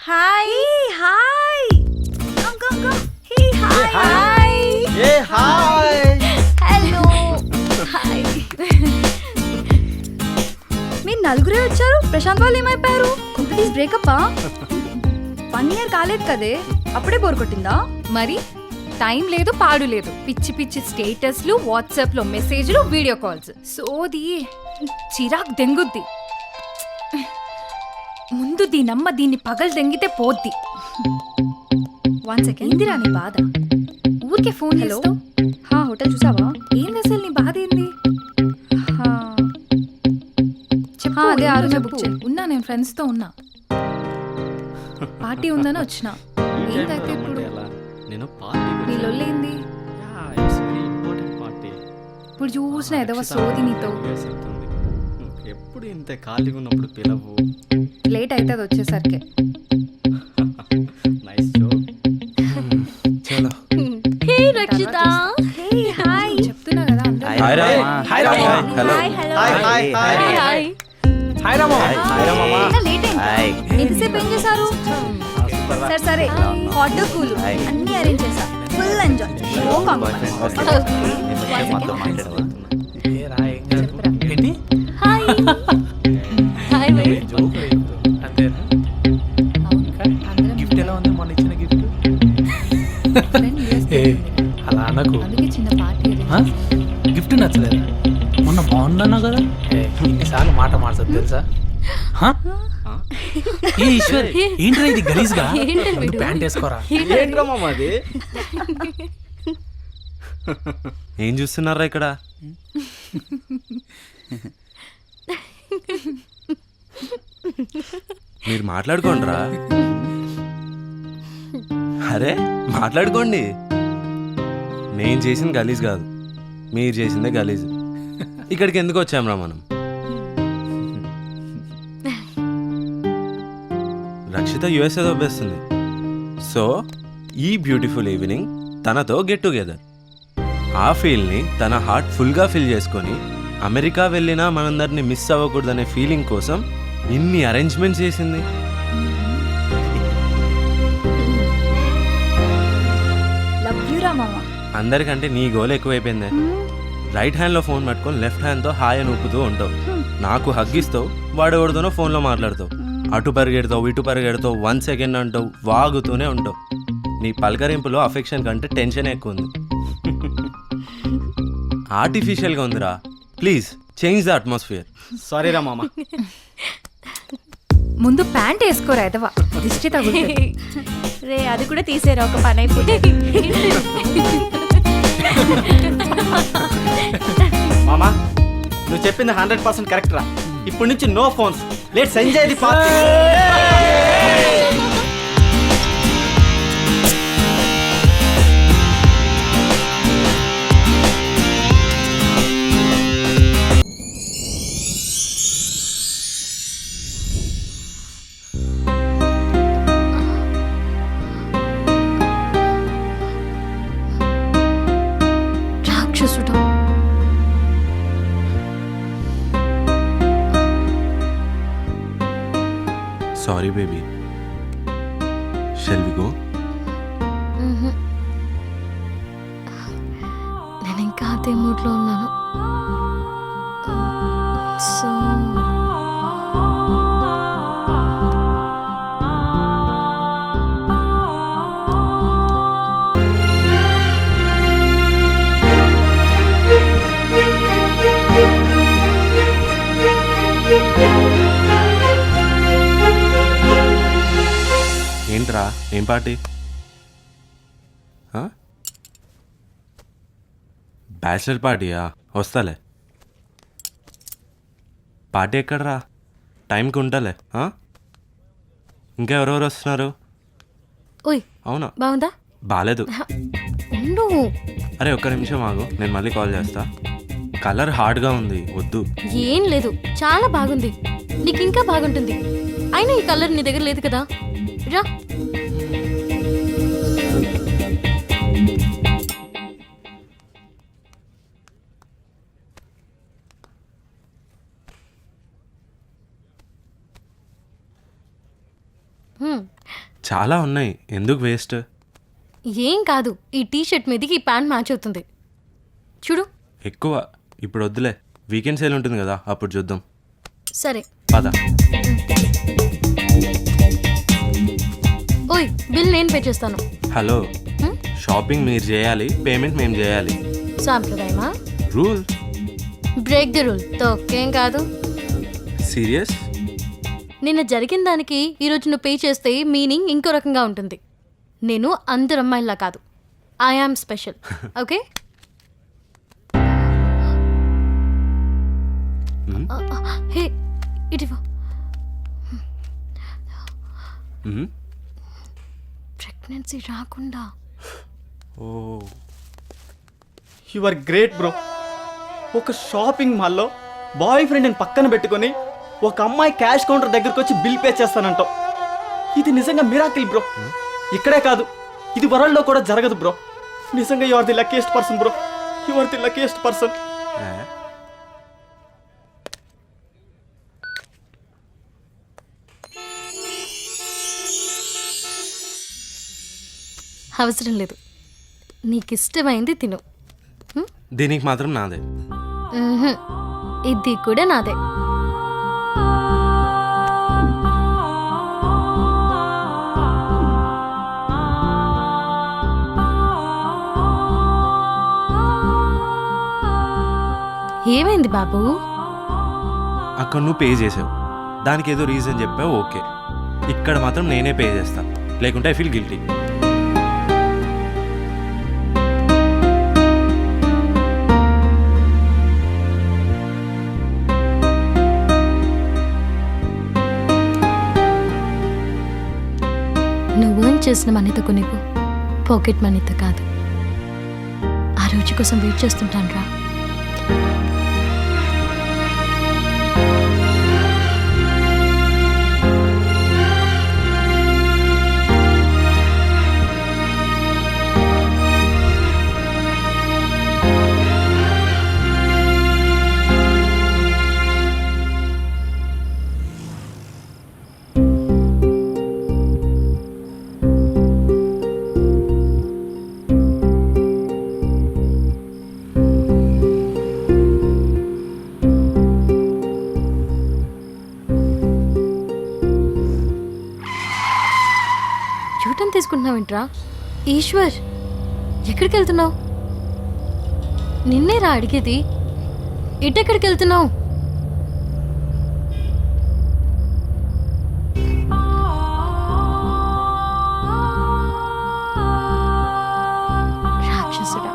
Hi hi hey hi ఏ hi hello hi మీరు నలుగురే వచ్చారు. ప్రశాంత్ వాళ్ళు ఏమైపోయారు? ప్లీజ్ బ్రేకప్ 1 year కాలేదు కదే, అప్పుడే బోర్ కొట్టిందా? మరి టైం లేదు, పాడు లేదు. పిచ్చి పిచ్చి స్టేటస్లు, వాట్సాప్ లో మెసేజ్లు, వీడియో కాల్స్. సోది చిరాక్ దెంగుద్ది. ముందు దీనమ్మ దీన్ని పగలు దెంగితే పోద్ది. 1 second. ఏందిరా నీ బాధ? ఊరికే ఫోన్ హలో చేస్తావు. హోటల్ చూసావా? ఏంది అసలు నీ బాధ ఏంది? చెప్పు, అదే ఆ రోజే చెప్పు. బుక్ చేయి. ఉన్నా, నేను ఫ్రెండ్స్ తో ఉన్నా. పార్టీ ఉందని వచ్చిన. ఏంటైతే ఇప్పుడు నేను పార్టీ నీ లొల్లేంది? It's very important party. ఇప్పుడు చూసిన ఏదో సోది నీతో. ఎప్పుడు ఇంత ఖాళీగా ఉన్నప్పుడు పిలవు. లేట్ అవుతుంది వచ్చేసరికి. Nice joke. చలో హే రక్షిత హే హాయ్ చెప్తున్నా కదా అందరూ. Hi Rama. Hi Rama. Hello hello hi hi hi hi hi Rama. Hi Rama. ఇంకా లేట్ అయింది. హాయ్ ఎంతసేపు ఏం చేశారు? సరే సరే హాట్ కూల్ హాయ్. అన్ని అరేంజ్ చేసా. Full enjoy. No compromise. మాతో మాట్లాడవా? Hi hi bye. గిఫ్ట్ ఎలా ఉంది మొన్న ఇచ్చిన గిఫ్ట్? అలా అనకు. అందుకే చిన్న పార్టీ గిఫ్ట్ నచ్చలేదా? మొన్న బాగుందన్నా కదా. ఇన్నిసార్లు మాట మార్చదు తెలుసా? ఏ ఈశ్వర్, ఏంట్రా ఇది గలీజ్గా? ముందు ప్యాంట్ వేసుకోరా. ఏంట్రా మామ అది? ఏం చూస్తున్నారా ఇక్కడ? మీరు మాట్లాడుకోండిరా. అరే మాట్లాడుకోండి. నేను చేసిన గలీజ్ కాదు, మీరు చేసిందే గలీజ్. ఇక్కడికి ఎందుకు వచ్చాంరా మనం? రక్షిత యుఎస్ఏ దొబ్బేస్తుంది. సో ఈ బ్యూటిఫుల్ ఈవినింగ్ తనతో గెట్ టుగెదర్. ఆ ఫీల్ని తన హార్ట్ ఫుల్గా ఫీల్ చేసుకొని అమెరికా వెళ్ళినా మనందరినీ మిస్ అవ్వకూడదనే ఫీలింగ్ కోసం ఇన్ని అరేంజ్మెంట్స్ చేసింది. లవ్ యు రా మామ. అందరికంటే నీ గోల్ ఎక్కువైపోయిందే. రైట్ హ్యాండ్లో ఫోన్ పట్టుకొని లెఫ్ట్ హ్యాండ్తో హాయ్ అని ఊపుతూ ఉంటావు. నాకు హగ్గిస్తావు, వాడు ఎవరితోనో ఫోన్లో మాట్లాడతావు. అటు పరిగెడతావు, ఇటు పరిగెడతావు, 1 second అంటావు, వాగుతూనే ఉంటావు. నీ పలకరింపులో అఫెక్షన్ కంటే టెన్షన్ ఎక్కువ ఉంది. ఆర్టిఫిషియల్గా ఉందిరా. Please change the atmosphere. Sorry రా మామ. ముందు ప్యాంట్ వేసుకోరా ఎదవా, దిష్టి తగులుతుంది. రే అది కూడా తీసేరా, ఒక పని అయిపోతే. మామ నువ్వు చెప్పింది 100% కరెక్ట్ రా. ఇప్పటి నుంచి no phones. Let's enjoy the party. రాక్షసుడు. Sorry baby. Shall we go? నేను ఇంకా అదే మూడ్లో ఉన్నాను. సో ఏంట్రా, ఏం పార్టీ? బ్యాచిలర్ పార్టీయా? వస్తాలే. పార్టీ ఎక్కడరా? టైంకి ఉంటాలే. ఇంకా ఎవరెవరు వస్తున్నారు? ఓయ్ అవునా, బాగుందా? బాలేదు. ఉండు. అరే ఒక్క నిమిషం ఆగు, నేను మళ్ళీ కాల్ చేస్తా. కలర్ హార్డ్గా ఉంది, వద్దు. ఏం లేదు, చాలా బాగుంది. నీకు ఇంకా బాగుంటుంది. అయినా ఈ కలర్ నీ దగ్గర లేదు కదా. రా. చాలా ఉన్నాయి, ఎందుకు వేస్ట్? ఏం కాదు, ఈ టీ షర్ట్ మీదకి ఈ ప్యాంట్ మ్యాచ్ అవుతుంది. చూడు. ఎక్కువ ఇప్పుడు వద్దులే, వీకెండ్ సేల్ ఉంటుంది కదా, అప్పుడు చూద్దాం. సరే. పద. ఓయ్, బిల్ నేను పే చేస్తాను. హలో, షాపింగ్ మీరు చేయాలి, పేమెంట్ మేము చేయాలి. సాంప్రదాయమా? రూల్. Break the rule. తొక్కేం కాదు. సీరియస్? నిన్న జరిగిన దానికి ఈరోజు నువ్వు పే చేస్తే మీనింగ్ ఇంకో రకంగా ఉంటుంది. నేను అందరు అమ్మాయిలా కాదు, I am special. Okay? Hey, ఇటివో. ప్రెగ్నెన్సీ రాకుండా. Oh, you are great bro. ఒక షాపింగ్ మాల్లో బాయ్ ఫ్రెండ్ని పక్కన పెట్టుకొని ఒక అమ్మాయి క్యాష్ కౌంటర్ దగ్గరకు వచ్చి బిల్ పే చేస్తానంటావు. ఇది నిజంగా మిరాకిల్ బ్రో. ఇక్కడే కాదు, ఇది వరల్డ్లో కూడా జరగదు బ్రో. నిజంగా you are the luckiest person bro. You are the luckiest person. అవసరం లేదు, నీకు ఇష్టమైంది తిను. దీనికి మాత్రం నాదే. ఇది కూడా నాదే. ఏమైంది బాబు? అక్కడ నువ్వు పే చేసావు, దానికి ఏదో రీజన్ చెప్పావు, ఓకే. ఇక్కడ మాత్రం నేనే పే చేస్తా, లేకుంటే ఐ ఫీల్ గిల్టీ. నువ్వు ఏం చేసిన మనీతో కొనిపు, పాకెట్ మనీతో కాదు. ఆ రోజు కోసం వెయిట్ చేస్తుంటాను రా. చూడటం తీసుకుంటున్నావేంట్రా? ఈశ్వర్, ఎక్కడికి వెళ్తున్నావు? నిన్నేరా అడిగేది, ఇటెక్కడికి వెళ్తున్నావు? రాక్షసుడా.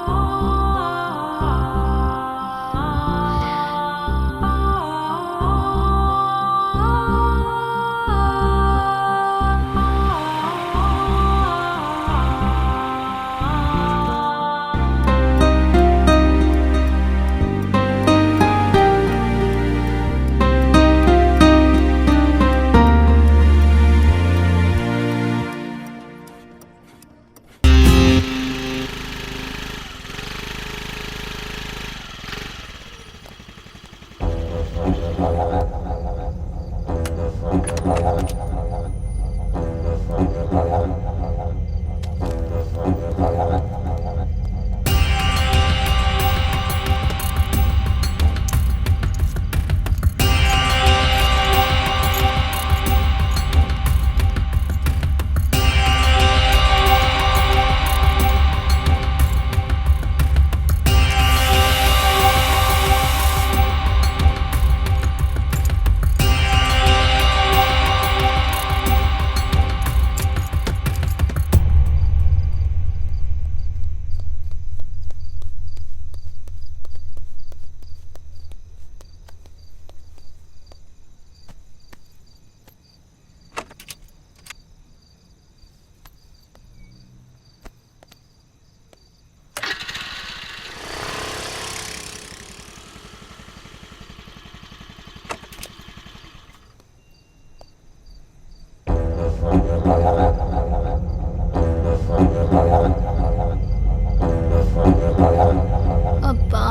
అబ్బా,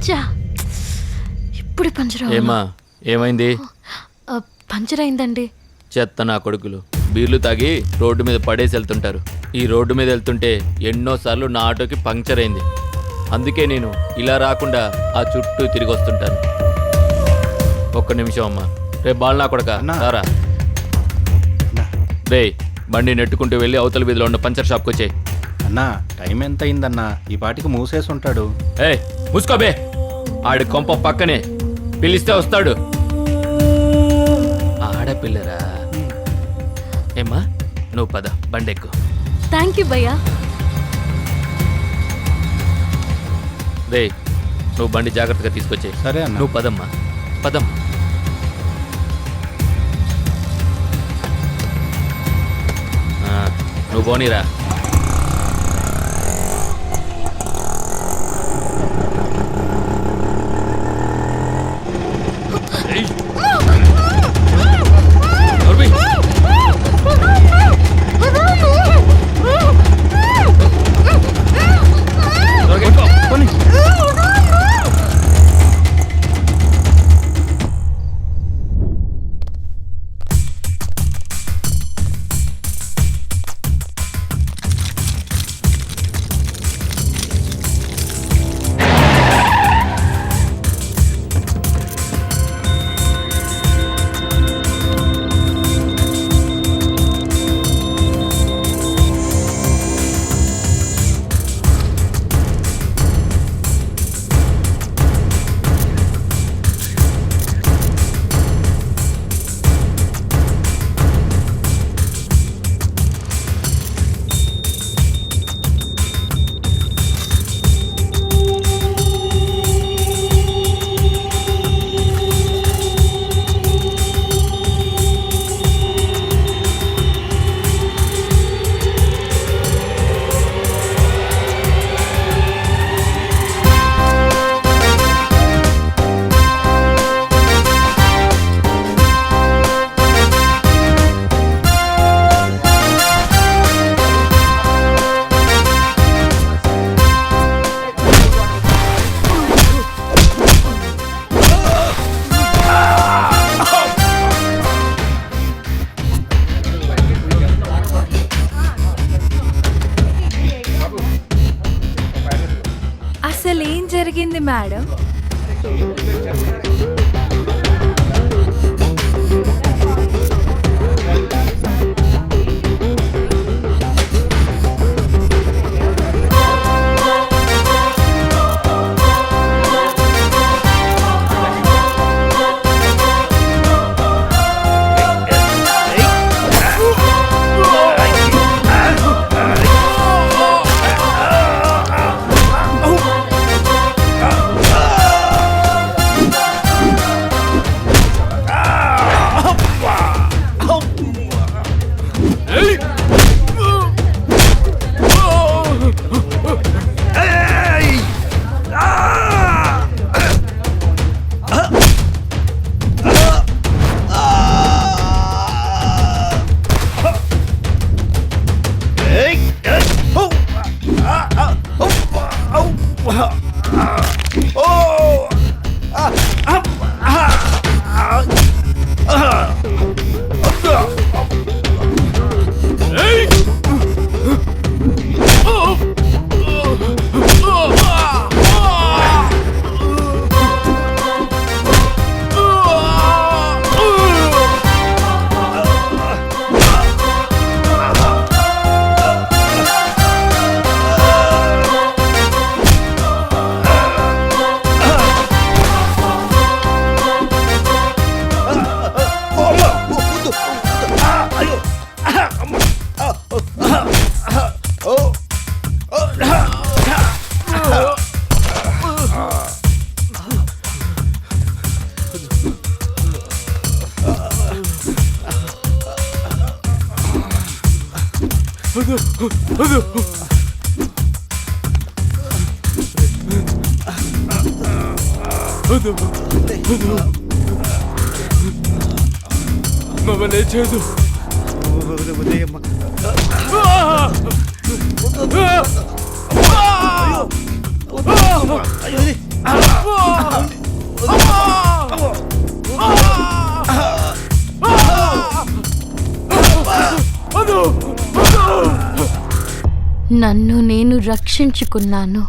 చా, ఇప్పుడు పంచర్ ఏమా ఏమైంది? పంచర్ అయిందండి. చెత్త నా కొడుకులు. బీర్లు తాగి రోడ్డు మీద పడేసి వెళ్తుంటారు. ఈ రోడ్డు మీద వెళ్తుంటే ఎన్నోసార్లు నా ఆటోకి పంక్చర్ అయింది. అందుకే నేను ఇలా రాకుండా ఆ చుట్టూ తిరిగి వస్తుంటాను. ఒక్క నిమిషం అమ్మా. రేపు బాల్నా కొడక సారా రే బండి నెట్టుకుంటూ వెళ్ళి అవతల వీధిలో ఉన్న పంచర్ షాప్కి వచ్చాయి. అన్నా టైం ఎంత అయిందన్నా? ఈ పాటికి మూసేసి ఉంటాడు. ఏ ముసుకోబే, ఆడి కొంప పక్కనే, పిలిస్తే వస్తాడు. ఆడపిల్లరా. ఏమ్మా నువ్వు పద, బండెక్కు. థ్యాంక్ యూ భయ్యా. రే నువ్వు బండి జాగ్రత్తగా తీసుకొచ్చాయి. సరే అన్న. నువ్వు పదమ్మా, పదమ్మా. నువ్వు పోనీరా. అసలు ఏం జరిగింది మేడం? మమ్మల్ని చేయదు. నన్ను నేను రక్షించుకున్నాను.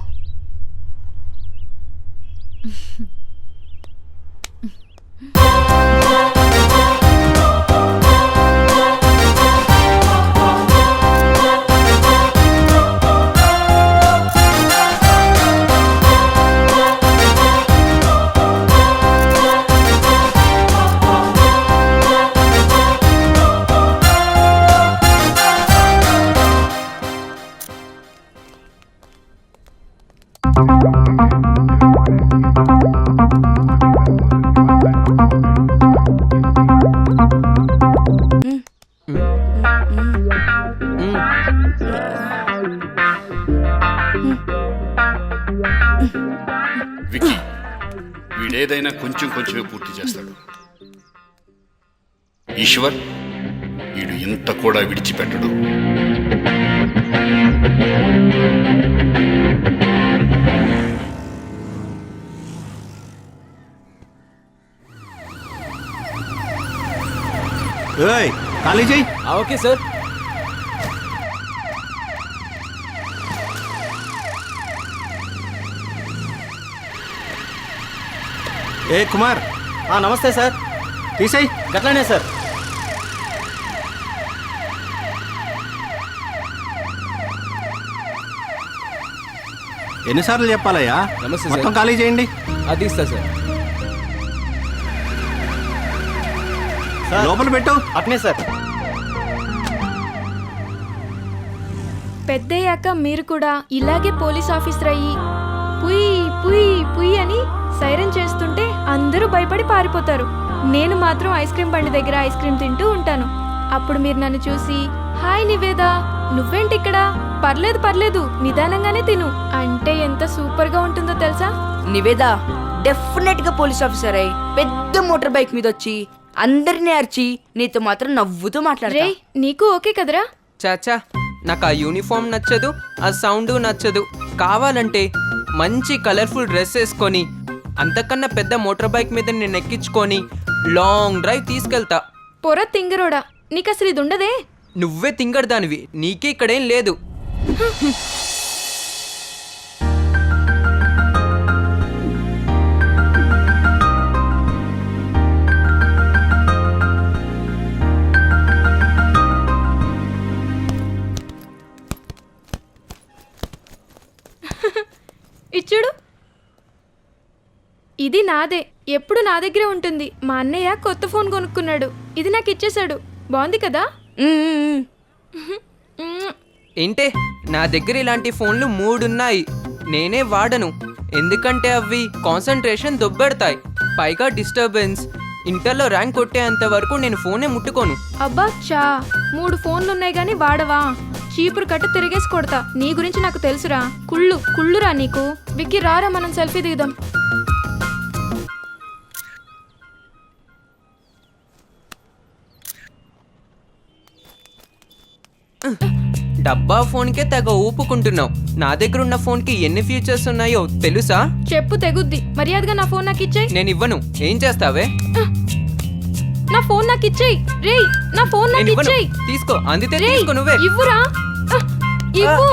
విక్కీ వీడేదైనా కొంచెం కొంచెమే పూర్తి చేస్తాడు. ఈశ్వర్ వీడు ఇంత కూడా విడిచిపెట్టడు. ఖాళీ చేయి. Okay sir. ఏ కుమార్, నమస్తే సార్. తీసేయి. గట్లానే సార్. ఎన్నిసార్లు చెప్పాలయ్యా? నమస్తే మొత్తం సార్. ఖాళీ చేయండి. అది ఇస్తా సార్. సార్. లోపల పెట్టు. అట్నే సార్. పెద్దయ్యాక మీరు కూడా ఇలాగే పోలీస్ ఆఫీసర్ అయ్యి పుయ్ పుయ్ పుయ్ అని సైరన్ చేస్తుంటే అందరూ భయపడి పారిపోతారు. నేను మాత్రం ఐస్ క్రీమ్ బండి దగ్గర ఐస్ క్రీమ్ తింటూ ఉంటాను. అప్పుడు మీరు నన్ను చూసి హాయ్ నివేదా, నువ్వేంటి ఇక్కడ, పర్లేదు పర్లేదు నిదానంగానే తిను అంటే ఎంత సూపర్ గా ఉంటుందో తెలుసా? నివేదా డెఫినెట్ గా పోలీస్ ఆఫీసర్ అయి పెద్ద మోటార్ బైక్ మీద వచ్చి అందరినీ అరిచి నీతో మాత్రం నవ్వుతూ మాట్లాడరే. రేయ్ నీకు ఓకే కదరా? చాచా, నాకు ఆ యూనిఫామ్ నచ్చదు, ఆ సౌండ్ నచ్చదు. కావాలంటే మంచి కలర్ఫుల్ డ్రెస్ వేసుకొని అంతకన్నా పెద్ద మోటార్ బైక్ మీద నేను ఎక్కించుకొని లాంగ్ డ్రైవ్ తీసుకెళ్తా. పొర తింగరోడా, నీకు అసలు ఇది ఉండదే? నువ్వే తింగరదానివి, నీకే ఇక్కడేం లేదు. ఇచ్చుడు, ఇది నాదే, ఎప్పుడు నా దగ్గరే ఉంటుంది. మా అన్నయ్య కొత్త ఫోన్ కొనుక్కున్నాడు, ఇది నాకు ఇచ్చేశాడు. బాగుంది కదా? ఏంటే, నా దగ్గర ఇలాంటి ఫోన్లు 3 ఉన్నాయి. నేనే వాడను, ఎందుకంటే అవి కాన్సన్ట్రేషన్ దొబ్బెడతాయి. పైగా డిస్టర్బెన్స్. ఇంటర్లో ర్యాంక్ కొట్టేంత వరకు నేను ఫోనే ముట్టుకోను. అబ్బా చా, 3 ఫోన్లు ఉన్నాయి గానీ వాడవా? చీపురు కట్ట తిరిగేసి కొడతా. నీ గురించి నాకు తెలుసురా. కుళ్ళురా నీకు. విక్కీ రారా, మనం సెల్ఫీ దిగుదాం. డబ్బా ఫోన్కే తెగ ఊపుకుంటున్నావు. నా దగ్గర ఉన్న ఫోన్కి ఎన్ని ఫీచర్స్ ఉన్నాయో తెలుసా? చెప్పు తెగుద్ది. మర్యాదగా నా ఫోన్ నాకు ఇచ్చేయి. నేను ఇవ్వను. ఏం చేస్తావే? నా ఫోన్ నాకు ఇచ్చేయి. రేయ్ నా ఫోన్ నాకు నేను ఇవ్వను. ఇచ్చేయి. తీసుకో, అందితే రేయ్ తీసుకో నువ్వే. ఇవ్వురా. ఇవ్వు.